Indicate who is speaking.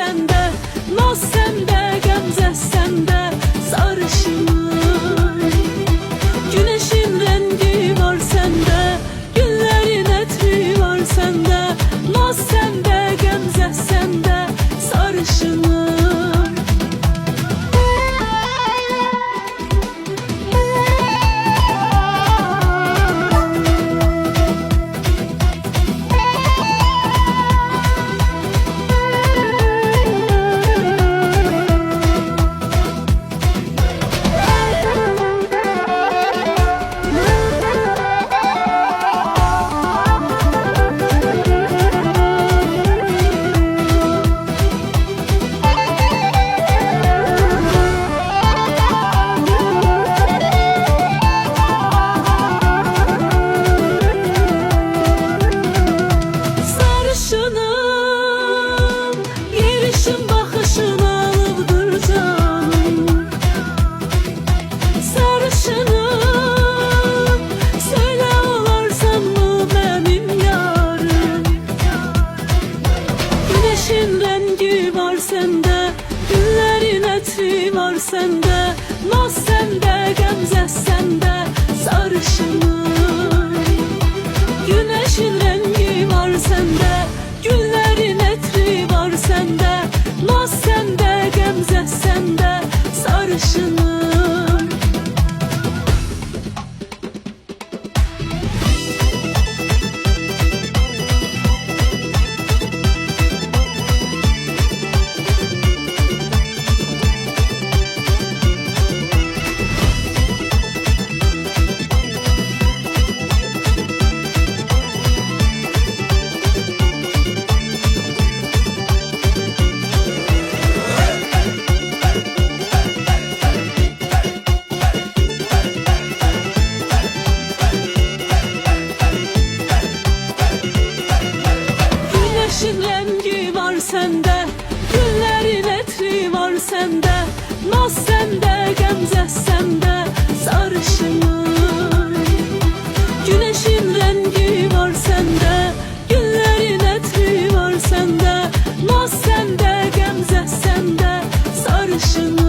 Speaker 1: sende, naz sende, gəmzə səndə, sarışınım. Güneşin rengi var sende, güllerin etri var sende, naz sende, gəmzə səndə, sarışınım. Yerişin bakışın alıbdır canım, sarışınım. Söyle olarsan mı benim yarım? Güneşin rengi var sende, güllerin etri var sende, naz sende, gəmzə səndə, sarışınım. Güneşin rengi var sende, güllerin etri var sende, naz sende, gəmzə səndə, sarışınım. Güneşin rengi var sende, güllerin etri var sende, naz sende, gəmzə səndə, sarışınım. Güneşin rengi var sende, güllerin etri var sende, naz sende, gəmzə səndə, sarışınım.